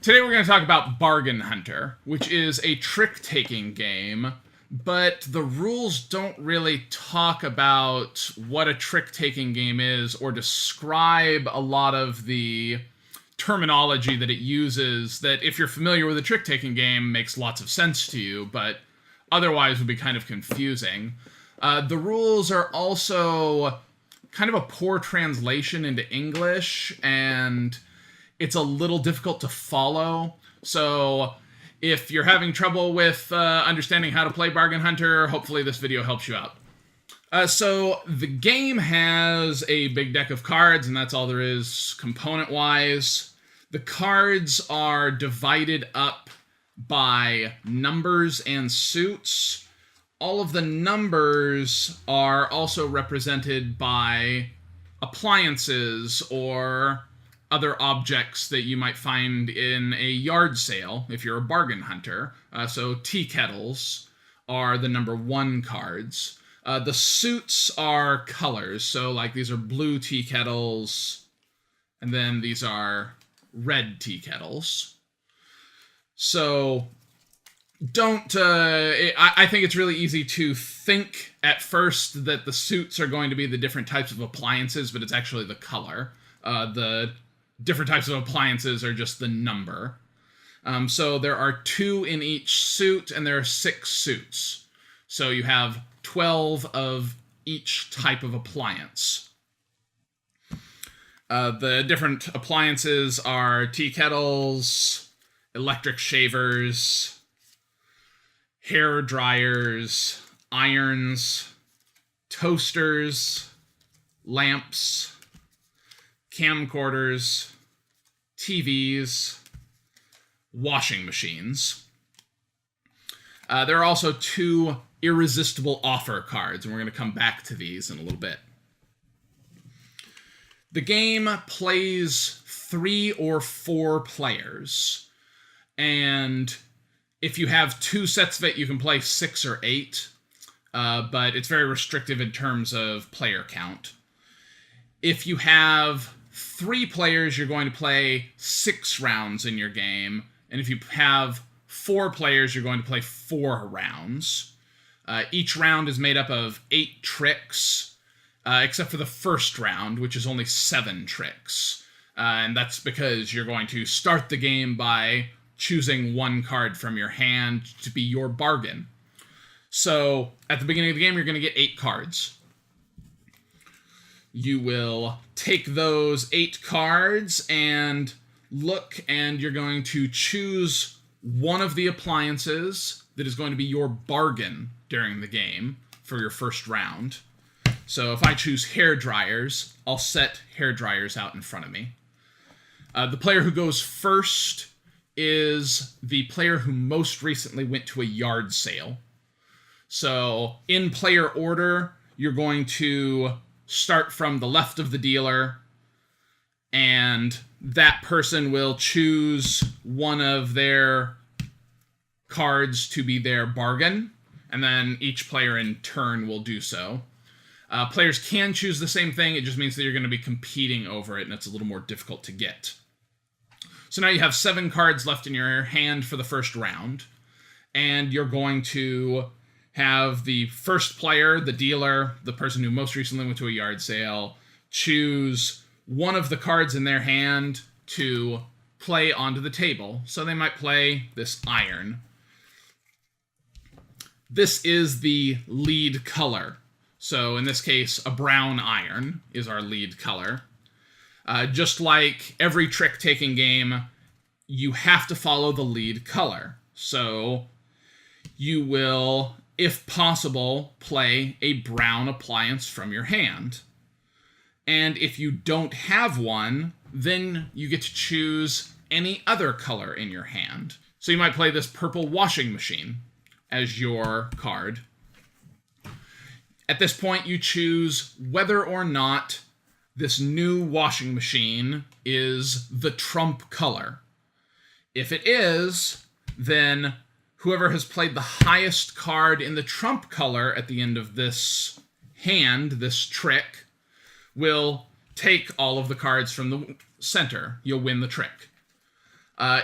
Today we're going to talk about Bargain Hunter, which is a trick-taking game, but the rules don't really talk about what a trick-taking game is or describe a lot of the terminology that it uses that, if you're familiar with a trick-taking game, makes lots of sense to you, but otherwise would be kind of confusing. The rules are also kind of a poor translation into English, and it's a little difficult to follow. So if you're having trouble with understanding how to play Bargain Hunter, hopefully this video helps you out. So the game has a big deck of cards, and that's all there is component-wise. The cards are divided up by numbers and suits. All of the numbers are also represented by appliances or other objects that you might find in a yard sale if you're a bargain hunter. So tea kettles are the number 1 cards. The suits are colors. So like these are blue tea kettles, and then these are red tea kettles. So I think it's really easy to think at first that the suits are going to be the different types of appliances, but it's actually the color. The different types of appliances are just the number. So there are 2 in each suit, and there are 6 suits. So you have 12 of each type of appliance. The different appliances are tea kettles, electric shavers, hair dryers, irons, toasters, lamps, camcorders, TVs, washing machines. There are also 2 irresistible offer cards, and we're going to come back to these in a little bit. The game plays 3 or 4 players, and if you have 2 sets of it, you can play 6 or 8, but it's very restrictive in terms of player count. If you have 3 players, you're going to play 6 rounds in your game, and if you have 4 players, you're going to play 4 rounds. Each round is made up of 8 tricks, except for the first round, which is only 7 tricks. And that's because you're going to start the game by choosing 1 card from your hand to be your bargain. So at the beginning of the game, you're going to get 8 cards. You will take those 8 cards and look, and you're going to choose one of the appliances that is going to be your bargain during the game for your first round. So if I choose hair dryers, I'll set hair dryers out in front of me. The player who goes first is the player who most recently went to a yard sale. So in player order, you're going to start from the left of the dealer, and that person will choose one of their cards to be their bargain, and then each player in turn will do so. Players can choose the same thing, it just means that you're going to be competing over it, and it's a little more difficult to get. So now you have 7 cards left in your hand for the first round, and you're going to have the first player, the dealer, the person who most recently went to a yard sale, choose one of the cards in their hand to play onto the table. So they might play this iron. This is the lead color. So in this case, a brown iron is our lead color. Just like every trick-taking game, you have to follow the lead color. So you will, if possible, play a brown appliance from your hand. And if you don't have one, then you get to choose any other color in your hand. So you might play this purple washing machine as your card. At this point, you choose whether or not this new washing machine is the trump color. If it is, then whoever has played the highest card in the trump color at the end of this hand, this trick, will take all of the cards from the center. You'll win the trick.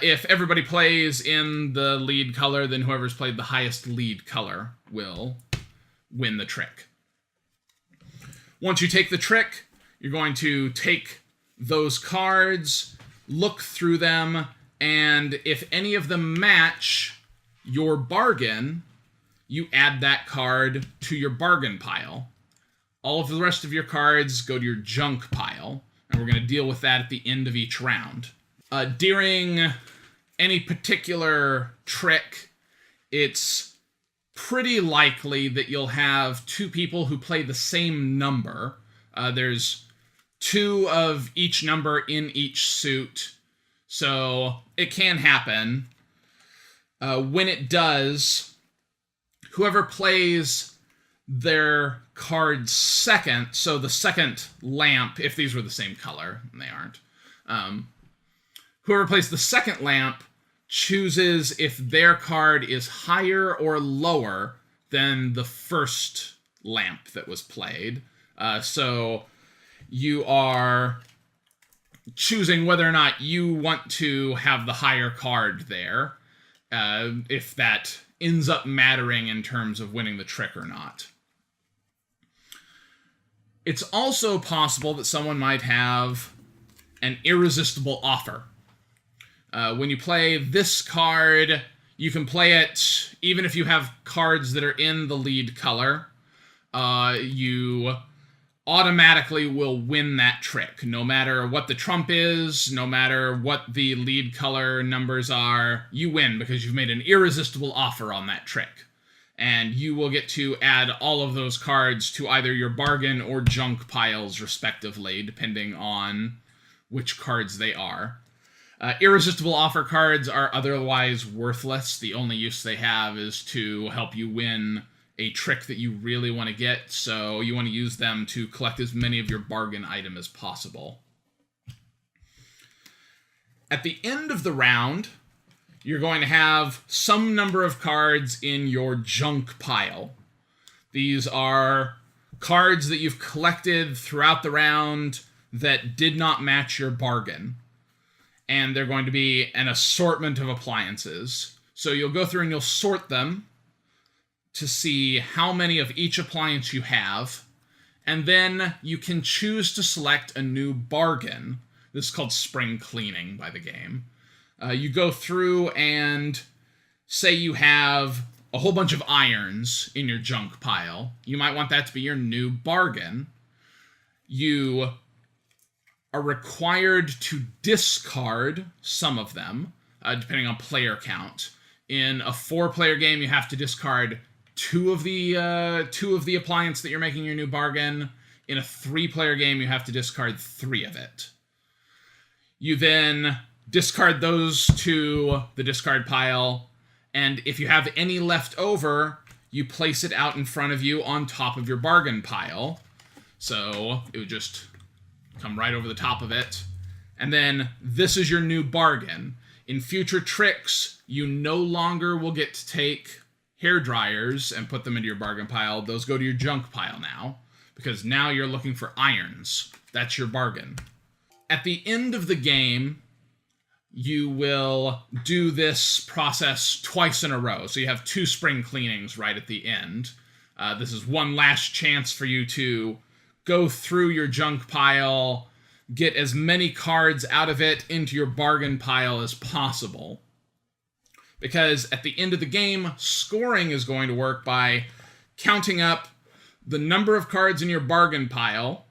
If everybody plays in the lead color, then whoever's played the highest lead color will win the trick. Once you take the trick, you're going to take those cards, look through them, and if any of them match your bargain, you add that card to your bargain pile. All of the rest of your cards go to your junk pile, and we're going to deal with that at the end of each round. During any particular trick, it's pretty likely that you'll have two people who play the same number. There's two of each number in each suit, so it can happen. When it does, whoever plays their card second, so the second lamp, if these were the same color, and they aren't, whoever plays the second lamp chooses if their card is higher or lower than the first lamp that was played. So you are choosing whether or not you want to have the higher card there, if that ends up mattering in terms of winning the trick or not. It's also possible that someone might have an irresistible offer. When you play this card, you can play it even if you have cards that are in the lead color. You automatically will win that trick, no matter what the trump is, no matter what the lead color numbers are. You win because you've made an irresistible offer on that trick. And you will get to add all of those cards to either your bargain or junk piles, respectively, depending on which cards they are. Irresistible offer cards are otherwise worthless. The only use they have is to help you win a trick that you really want to get, so you want to use them to collect as many of your bargain item as possible. At the end of the round, you're going to have some number of cards in your junk pile. These are cards that you've collected throughout the round that did not match your bargain. And they're going to be an assortment of appliances. So you'll go through and you'll sort them to see how many of each appliance you have. And then you can choose to select a new bargain. This is called spring cleaning by the game. You go through and say you have a whole bunch of irons in your junk pile. You might want that to be your new bargain. You are required to discard some of them, depending on player count. In a 4-player game, you have to discard two of the appliance that you're making your new bargain. In a 3-player game, you have to discard 3 of it. You then discard those to the discard pile, and if you have any left over, you place it out in front of you on top of your bargain pile. So it would just come right over the top of it. And then this is your new bargain. In future tricks, you no longer will get to take hair dryers and put them into your bargain pile. Those go to your junk pile now, because now you're looking for irons. That's your bargain. At the end of the game, you will do this process twice in a row. So you have 2 spring cleanings right at the end. This is one last chance for you to go through your junk pile, get as many cards out of it into your bargain pile as possible. Because at the end of the game, scoring is going to work by counting up the number of cards in your bargain pile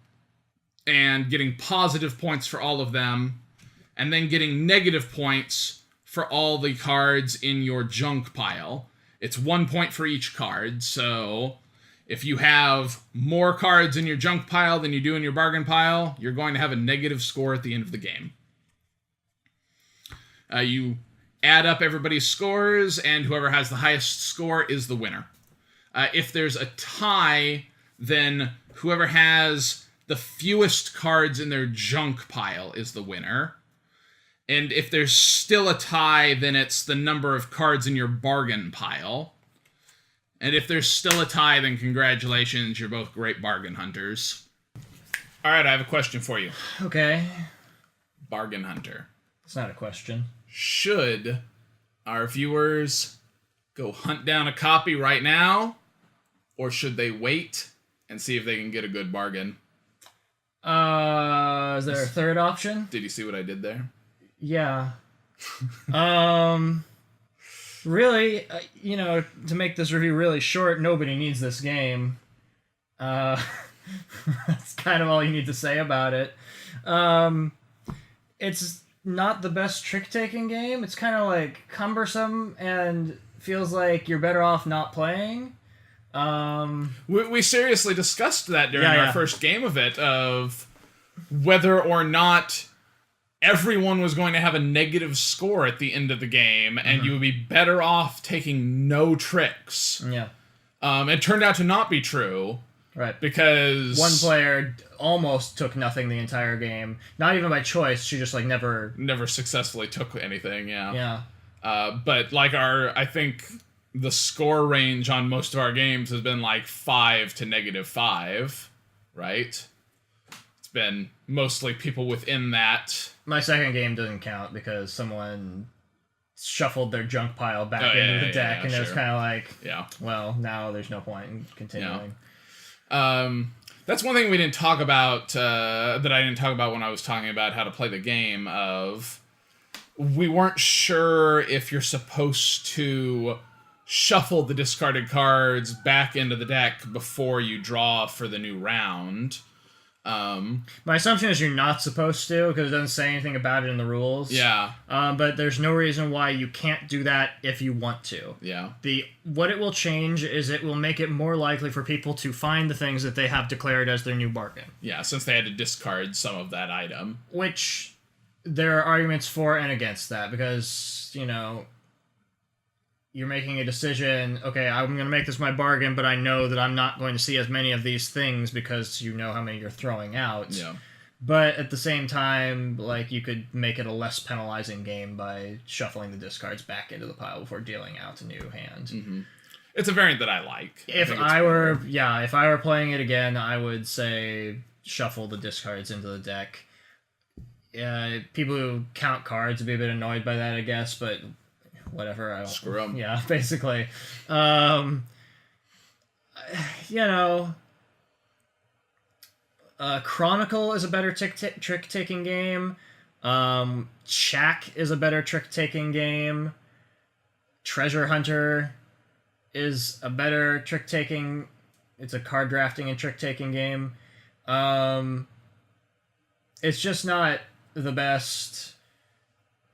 and getting positive points for all of them, and then getting negative points for all the cards in your junk pile. It's 1 point for each card, so if you have more cards in your junk pile than you do in your bargain pile, you're going to have a negative score at the end of the game. You add up everybody's scores, and whoever has the highest score is the winner. If there's a tie, then whoever has the fewest cards in their junk pile is the winner. And if there's still a tie, then it's the number of cards in your bargain pile. And if there's still a tie, then congratulations, you're both great bargain hunters. All right, I have a question for you. Okay. Bargain hunter. It's not a question. Should our viewers go hunt down a copy right now, or should they wait and see if they can get a good bargain? Is there a third option? Did you see what I did there? Yeah. Really, to make this review really short, nobody needs this game. That's kind of all you need to say about it. It's not the best trick-taking game. It's kind of like cumbersome and feels like you're better off not playing. We seriously discussed that during our first game of it, of whether or not everyone was going to have a negative score at the end of the game, and you would be better off taking no tricks. Yeah. It turned out to not be true. Right. Because one player almost took nothing the entire game. Not even by choice. She just, never successfully took anything, Yeah. But, I think the score range on most of our games has been, 5 to -5, right? It's been mostly people within that. My second game doesn't count because someone shuffled their junk pile back into the deck, and it was kind of well, now there's no point in continuing. That's one thing we didn't talk about, that I didn't talk about when I was talking about how to play the game, of we weren't sure if you're supposed to shuffle the discarded cards back into the deck before you draw for the new round. My assumption is you're not supposed to, because it doesn't say anything about it in the rules. Yeah. But there's no reason why you can't do that if you want to. Yeah. What it will change is it will make it more likely for people to find the things that they have declared as their new bargain. Yeah, since they had to discard some of that item. Which, there are arguments for and against that, because, you're making a decision, okay, I'm going to make this my bargain, but I know that I'm not going to see as many of these things because you know how many you're throwing out. Yeah. But at the same time, you could make it a less penalizing game by shuffling the discards back into the pile before dealing out a new hand. Mm-hmm. It's a variant that I like. If I were playing it again, I would say shuffle the discards into the deck. People who count cards would be a bit annoyed by that, I guess, but whatever. I don't, screw them. Yeah, basically. Chronicle is a better trick-taking game. Shack is a better trick-taking game. Treasure Hunter is a better trick-taking... It's a card drafting and trick-taking game. It's just not the best.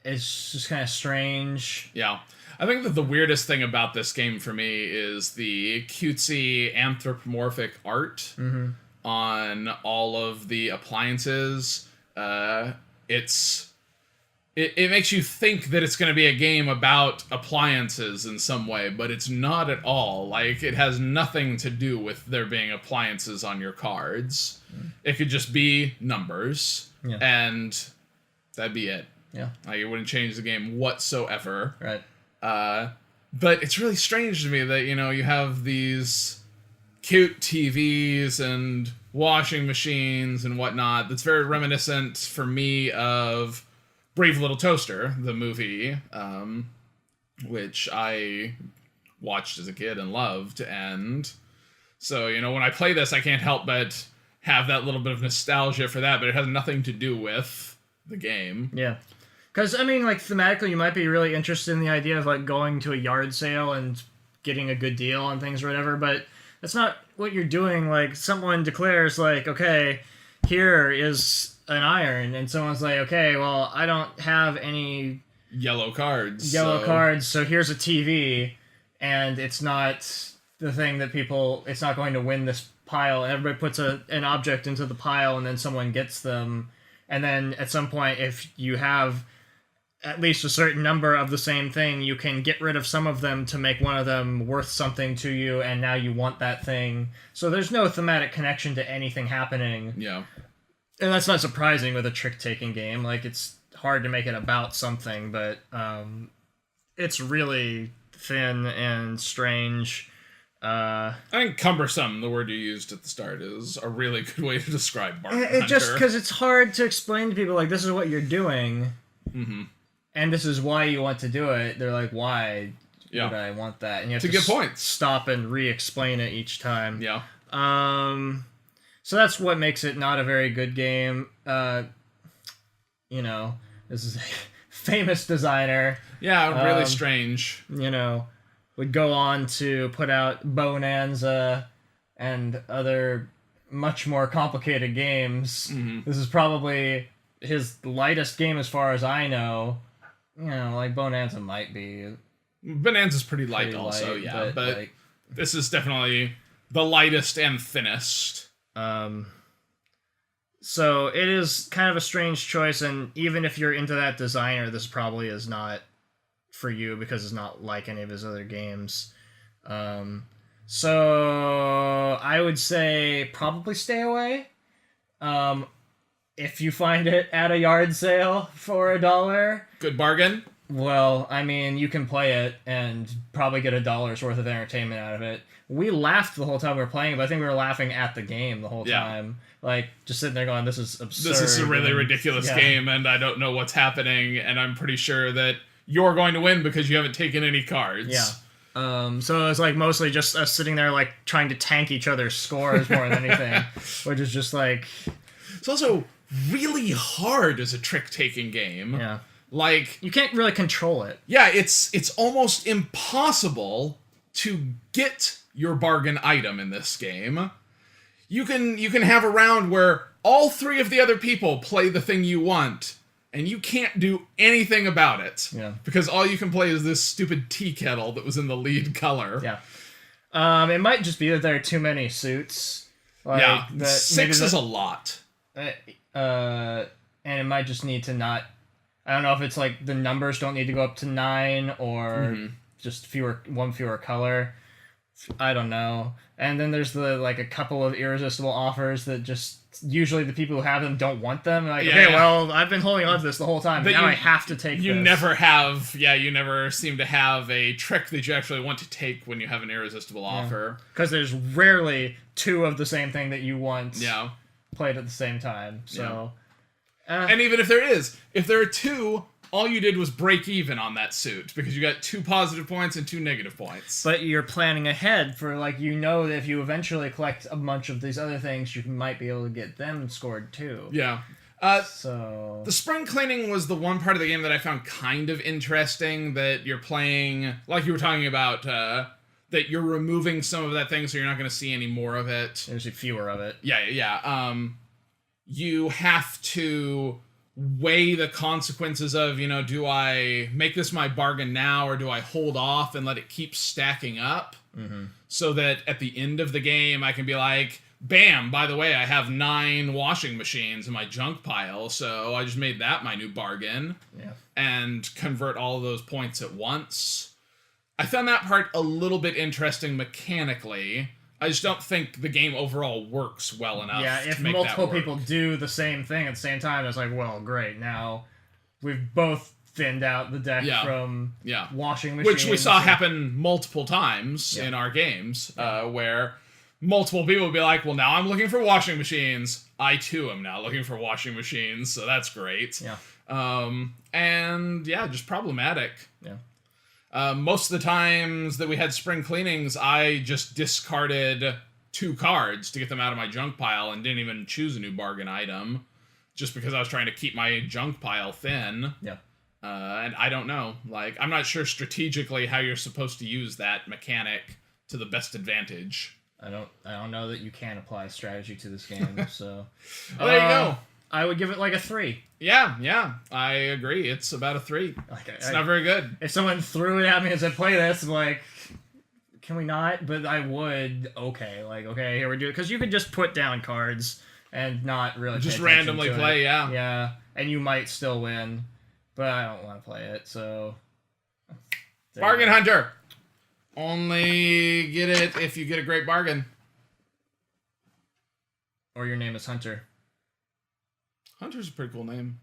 It's just kind of strange. Yeah. I think that the weirdest thing about this game for me is the cutesy anthropomorphic art on all of the appliances. It makes you think that it's going to be a game about appliances in some way, but it's not at all. It has nothing to do with there being appliances on your cards. It could just be numbers, and that'd be it. Yeah. It wouldn't change the game whatsoever. Right. But it's really strange to me that, you have these cute TVs and washing machines and whatnot. That's very reminiscent for me of Brave Little Toaster, the movie, which I watched as a kid and loved. And so, when I play this, I can't help but have that little bit of nostalgia for that, but it has nothing to do with the game. Yeah. Because, thematically, you might be really interested in the idea of, going to a yard sale and getting a good deal on things or whatever, but that's not what you're doing. Someone declares, okay, here is an iron, and someone's like, okay, well, I don't have any yellow cards, so here's a TV, and it's not the thing that it's not going to win this pile. Everybody puts an object into the pile, and then someone gets them, and then at some point, if you have at least a certain number of the same thing, you can get rid of some of them to make one of them worth something to you, and now you want that thing. So there's no thematic connection to anything happening. Yeah. And that's not surprising with a trick-taking game. It's hard to make it about something, but it's really thin and strange. I think cumbersome, the word you used at the start, is a really good way to describe Bargain Hunter. Hunter. Just because it's hard to explain to people, this is what you're doing. Mm-hmm. and this is why you want to do it. They're like, why Yeah. would I want that? And you have To to get points. stop and re-explain it each time. Yeah. So that's what makes it not a very good game. You know, this is a famous designer. Yeah, really strange. You know, would go on to put out Bonanza and other much more complicated games. This is probably his lightest game as far as I know. You know, like Bonanza might be Bonanza's pretty light pretty also, light, yeah. But like, this is definitely the lightest and thinnest. so it is kind of a strange choice, and even if you're into that designer, this probably is not for you because it's not like any of his other games. So I would say probably stay away. If you find it at a yard sale for $1, Good bargain. well, I mean, you can play it and probably get $1's worth of entertainment out of it. We laughed the whole time we were playing it, but I think we were laughing at the game the whole time. Like, just sitting there going, this is absurd. This is a really ridiculous game, and I don't know what's happening, and I'm pretty sure that you're going to win because you haven't taken any cards. Yeah. So it's like mostly just us sitting there like trying to tank each other's scores more than anything, which is just like, It's also really hard as a trick-taking game. yeah, Like, you can't really control it. yeah, it's almost impossible to get your bargain item in this game. You can have a round where all three of the other people play the thing you want, and you can't do anything about it. Yeah. Because all you can play is this stupid tea kettle that was in the lead color. Yeah. It might just be that there are too many suits. Like, Yeah. that 6 is a lot. and it might just need to not. I don't know if it's like the numbers don't need to go up to 9 or just one fewer color. I don't know. And then there's a couple of irresistible offers that just usually the people who have them don't want them. Like, Yeah, okay, well, I've been holding on to this the whole time, but now I have to take You this. you never seem to have a trick that you actually want to take when you have an irresistible offer. Because there's rarely 2 of the same thing that you want Yeah. played at the same time. So, And even if there are 2, all you did was break even on that suit because you got 2 positive points and 2 negative points. but you're planning ahead for, like, you know that if you eventually collect a bunch of these other things, you might be able to get them scored too. Yeah. So The spring cleaning was the one part of the game that I found kind of interesting, that you're playing, like you were talking about, that you're removing some of that thing so you're not going to see any more of it. there's fewer of it. Yeah. You have to weigh the consequences of, do I make this my bargain now or do I hold off and let it keep stacking up? So that at the end of the game I can be like, bam, by the way, I have 9 washing machines in my junk pile, so I just made that my new bargain. Yeah. And convert all of those points at once. I found that part a little bit interesting mechanically. I just don't think the game overall works well enough. Yeah, to if make multiple that work. people do the same thing at the same time, it's like, well, great. Now we've both thinned out the deck from washing machines. Which we saw happen multiple times in our games, where multiple people would be like, well, now I'm looking for washing machines. I, too, am now looking for washing machines, so that's great. Yeah. And, yeah, just problematic. Yeah. Most of the times that we had spring cleanings, I just discarded 2 cards to get them out of my junk pile and didn't even choose a new bargain item, just because I was trying to keep my junk pile thin. Yeah. And I don't know. Like, I'm not sure strategically how you're supposed to use that mechanic to the best advantage. I don't know that you can apply strategy to this game, so... Well, there you go. I would give it like a 3. Yeah, I agree. It's about a 3. Like, It's not very good. If someone threw it at me and said, play this, I'm like, can we not? But I would, okay, here we do it. Because you could just put down cards and not really Just pay attention randomly to play, it. yeah. Yeah, and you might still win, but I don't want to play it, so... Bargain Hunter! Only get it if you get a great bargain. Or your name is Hunter. Hunter's a pretty cool name.